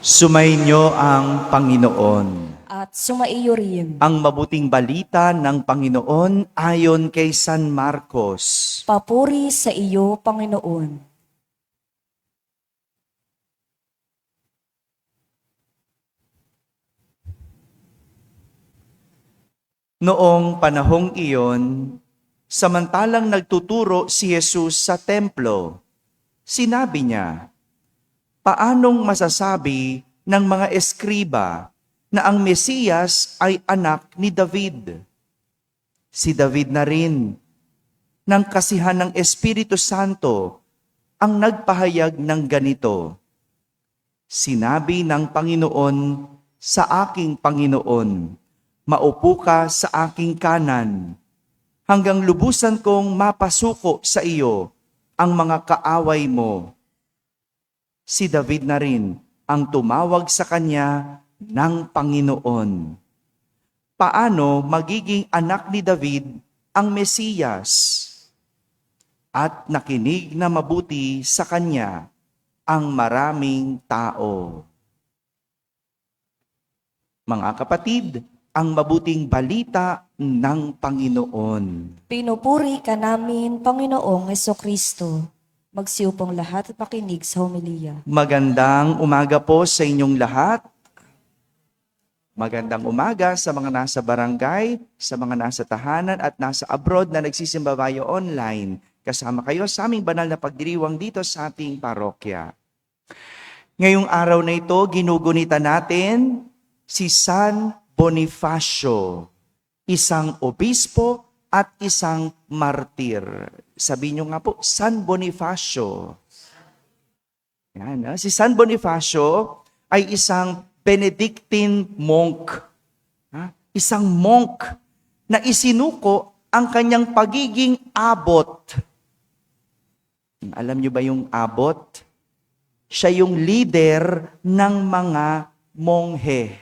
Sumainyo ang Panginoon. At sumaiyo rin. Ang mabuting balita ng Panginoon ayon kay San Marcos. Papuri sa iyo, Panginoon. Noong panahong iyon, samantalang nagtuturo si Jesus sa templo, sinabi niya, "Paanong masasabi ng mga eskriba na ang Mesiyas ay anak ni David? Si David na rin, ng kasihan ng Espiritu Santo, ang nagpahayag ng ganito, sinabi ng Panginoon sa aking Panginoon, maupo ka sa aking kanan, hanggang lubusan kong mapasuko sa iyo ang mga kaaway mo." Si David na rin ang tumawag sa kanya ng Panginoon. Paano magiging anak ni David ang Mesiyas? At nakinig na mabuti sa kanya ang maraming tao. Mga kapatid, ang mabuting balita ng Panginoon. Pinupuri ka namin, Panginoong Hesukristo. Magsiupong lahat at makinig sa homilia. Magandang umaga po sa inyong lahat. Magandang umaga sa mga nasa barangay, sa mga nasa tahanan at nasa abroad na nagsisimba via online. Kasama kayo sa aming banal na pagdiriwang dito sa ating parokya. Ngayong araw na ito, ginugunita natin si San Bonifacio, isang obispo at isang martir. Sabihin nyo nga po, San Bonifacio. Yan, si San Bonifacio ay isang Benedictine monk. Isang monk na isinuko ang kanyang pagiging abot. Alam nyo ba yung abot? Siya yung leader ng mga monghe.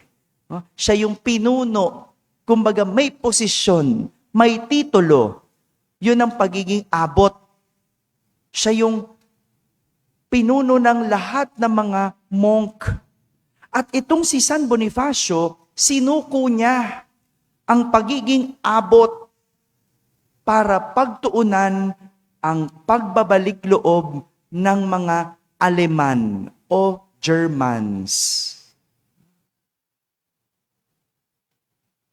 Siya yung pinuno. Kumbaga may posisyon, may titulo. Yun ang pagiging abot. Siya yung pinuno ng lahat ng mga monk. At itong si San Bonifacio, sinuko niya ang pagiging abot para pagtuunan ang pagbabalik loob ng mga Aleman o Germans.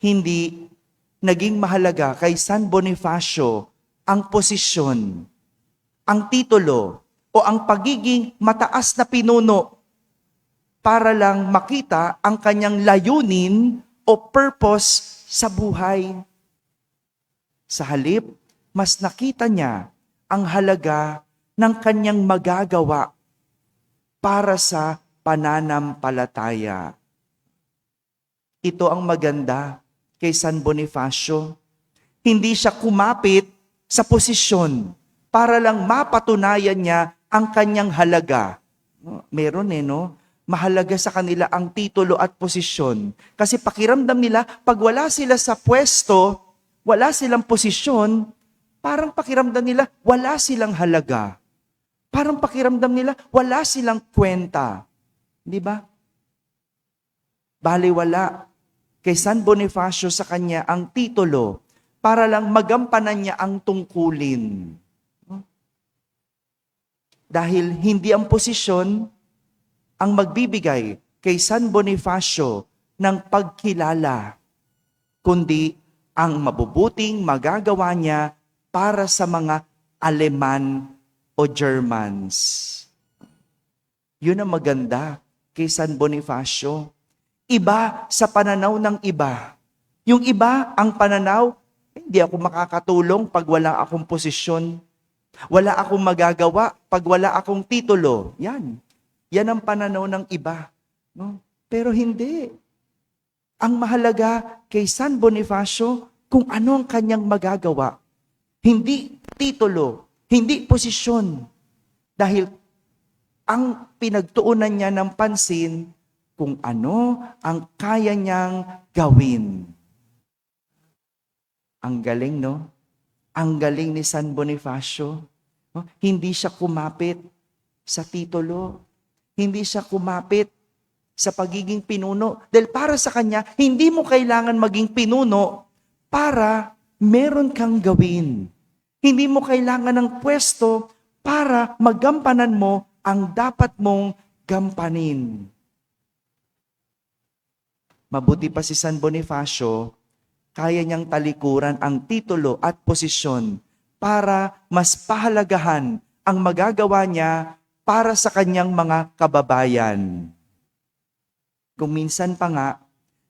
Hindi naging mahalaga kay San Bonifacio ang posisyon, ang titulo, o ang pagiging mataas na pinuno para lang makita ang kanyang layunin o purpose sa buhay. Sa halip, mas nakita niya ang halaga ng kanyang magagawa para sa pananampalataya. Ito ang maganda kay San Bonifacio. Hindi siya kumapit sa posisyon para lang mapatunayan niya ang kanyang halaga. Meron no? Mahalaga sa kanila ang titulo at posisyon. Kasi pakiramdam nila, pag wala sila sa pwesto, wala silang posisyon, parang pakiramdam nila, wala silang halaga. Parang pakiramdam nila, wala silang kwenta. Di ba? Baliwala. Kay San Bonifacio sa kanya ang titulo para lang magampanan niya ang tungkulin. Dahil hindi ang posisyon ang magbibigay kay San Bonifacio ng pagkilala, kundi ang mabubuting magagawa niya para sa mga Aleman o Germans. Yun ang maganda kay San Bonifacio. Iba sa pananaw ng iba. Yung iba, ang pananaw, hindi ako makakatulong pag wala akong posisyon. Wala akong magagawa pag wala akong titulo. Yan ang pananaw ng iba. No? Pero hindi. Ang mahalaga kay San Bonifacio, kung ano ang kanyang magagawa. Hindi titulo, hindi posisyon. Dahil ang pinagtuunan niya ng pansin, kung ano ang kaya niyang gawin. Ang galing, no? Ang galing ni San Bonifacio. No? Hindi siya kumapit sa titulo. Hindi siya kumapit sa pagiging pinuno. Dahil para sa kanya, hindi mo kailangan maging pinuno para meron kang gawin. Hindi mo kailangan ng pwesto para magampanan mo ang dapat mong gampanin. Mabuti pa si San Bonifacio, kaya niyang talikuran ang titulo at posisyon para mas pahalagahan ang magagawa niya para sa kanyang mga kababayan. Kung minsan pa nga,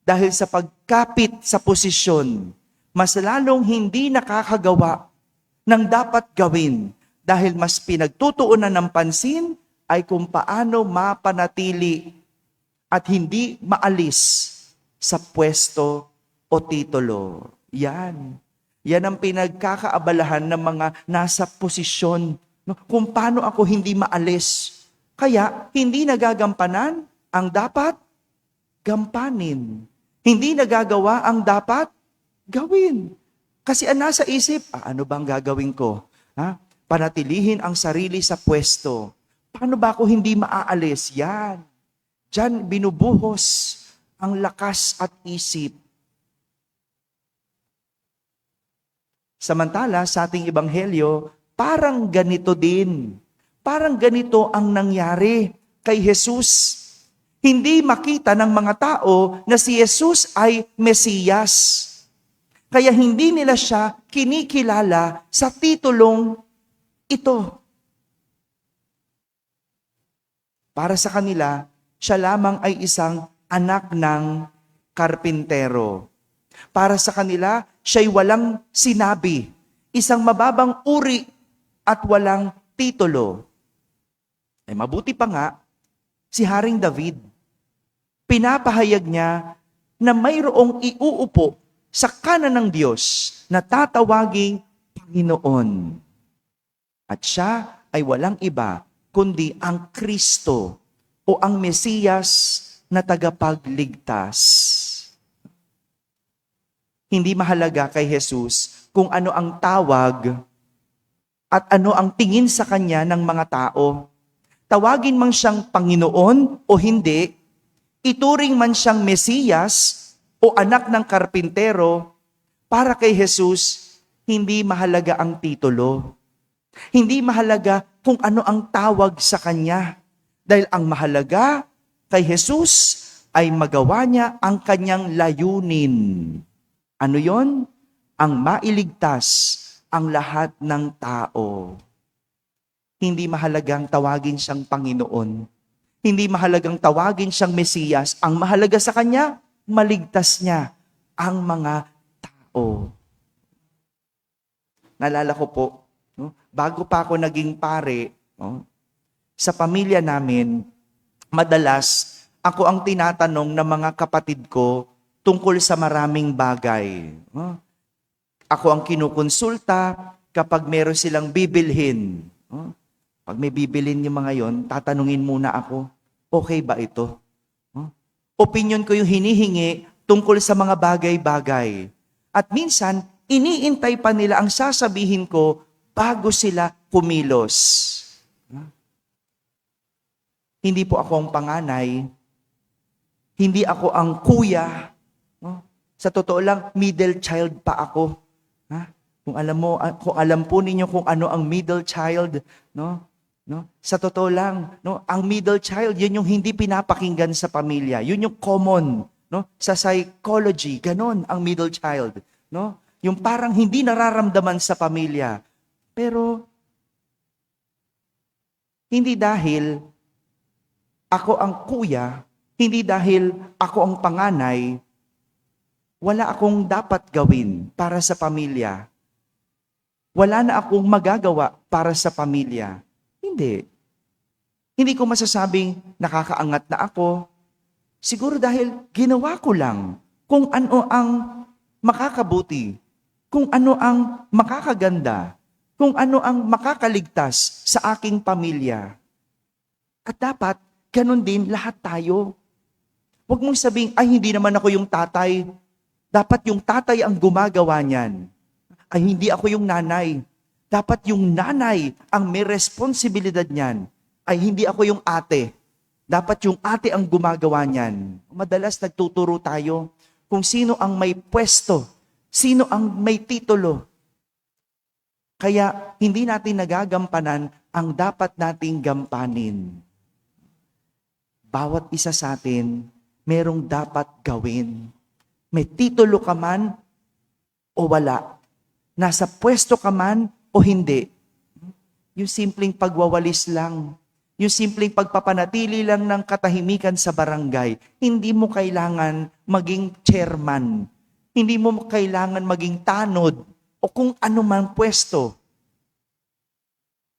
dahil sa pagkapit sa posisyon, mas lalong hindi nakakagawa ng dapat gawin dahil mas pinagtutuunan ng pansin ay kung paano mapanatili at hindi maalis sa pwesto o titulo. Yan. Yan ang pinagkakaabalahan ng mga nasa posisyon. No? Kung paano ako hindi maalis. Kaya hindi nagagampanan ang dapat gampanin. Hindi nagagawa ang dapat gawin. Kasi ang nasa isip, ano bang gagawin ko? Panatilihin ang sarili sa pwesto. Paano ba ako hindi maaalis? Yan. Diyan binubuhos ang lakas at isip. Samantala, sa ating ebanghelyo, parang ganito din. Parang ganito ang nangyari kay Jesus. Hindi makita ng mga tao na si Jesus ay Mesiyas. Kaya hindi nila siya kinikilala sa titulong ito. Para sa kanila, siya lamang ay isang anak ng karpintero. Para sa kanila, siya'y walang sinabi, isang mababang uri at walang titulo. Ay mabuti pa nga, si Haring David, pinapahayag niya na mayroong iuupo sa kanan ng Diyos na tatawaging Panginoon. At siya ay walang iba kundi ang Kristo o ang Mesiyas na tagapagligtas. Hindi mahalaga kay Jesus kung ano ang tawag at ano ang tingin sa kanya ng mga tao. Tawagin man siyang Panginoon o hindi, ituring man siyang Mesiyas o anak ng karpintero, para kay Jesus, hindi mahalaga ang titulo. Hindi mahalaga kung ano ang tawag sa kanya. Dahil ang mahalaga kay Jesus ay magawa niya ang kanyang layunin. Ano yon? Ang mailigtas ang lahat ng tao. Hindi mahalagang tawagin siyang Panginoon. Hindi mahalagang tawagin siyang Mesiyas. Ang mahalaga sa kanya, maligtas niya ang mga tao. Naalala ko po, bago pa ako naging pare, sa pamilya namin, madalas ako ang tinatanong ng mga kapatid ko tungkol sa maraming bagay. Ako ang kinukonsulta kapag meron silang bibilhin. Pag may bibilhin yung mga yon, tatanungin muna ako, okay ba ito? Opinion ko yung hinihingi tungkol sa mga bagay-bagay. At minsan, iniintay pa nila ang sasabihin ko bago sila kumilos. Hindi po ako ang panganay. Hindi ako ang kuya. Sa totoo lang, middle child pa ako. Kung alam po ninyo kung ano ang middle child, sa totoo lang, ang middle child, yun yung hindi pinapakinggan sa pamilya. Yun yung common, sa psychology, ganon ang middle child, Yung parang hindi nararamdaman sa pamilya. Pero hindi dahil ako ang kuya, hindi dahil ako ang panganay, wala akong dapat gawin para sa pamilya. Wala na akong magagawa para sa pamilya. Hindi. Hindi ko masasabing nakakaangat na ako. Siguro dahil ginawa ko lang kung ano ang makakabuti, kung ano ang makakaganda, kung ano ang makakaligtas sa aking pamilya. At dapat, ganun din lahat tayo. Huwag mong sabing, ay hindi naman ako yung tatay. Dapat yung tatay ang gumagawa niyan. Ay hindi ako yung nanay. Dapat yung nanay ang may responsibilidad niyan. Ay hindi ako yung ate. Dapat yung ate ang gumagawa niyan. Madalas nagtuturo tayo kung sino ang may pwesto, sino ang may titulo. Kaya hindi natin nagagampanan ang dapat nating gampanin. Bawat isa sa atin, merong dapat gawin. May titulo ka man o wala. Nasa pwesto ka man o hindi. Yung simpleng pagwawalis lang, yung simpleng pagpapanatili lang ng katahimikan sa barangay, hindi mo kailangan maging chairman. Hindi mo kailangan maging tanod o kung ano man pwesto.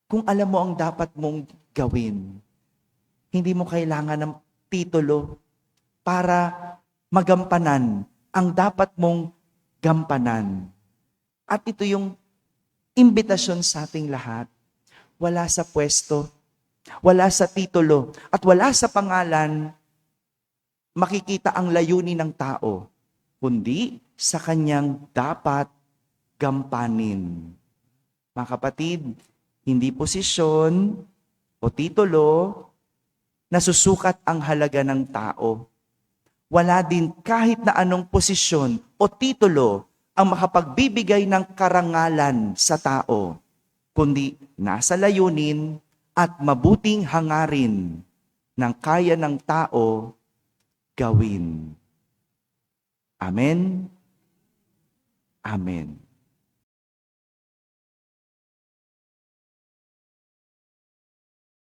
Kung alam mo ang dapat mong gawin, hindi mo kailangan ng titulo para magampanan ang dapat mong gampanan. At ito yung imbitasyon sa ating lahat. Wala sa pwesto, wala sa titulo, at wala sa pangalan makikita ang layunin ng tao, kundi sa kanyang dapat gampanin. Mga kapatid, hindi posisyon o titulo nasusukat ang halaga ng tao. Wala din kahit na anong posisyon o titulo ang makapagbibigay ng karangalan sa tao, kundi nasa layunin at mabuting hangarin ng kaya ng tao gawin. Amen. Amen.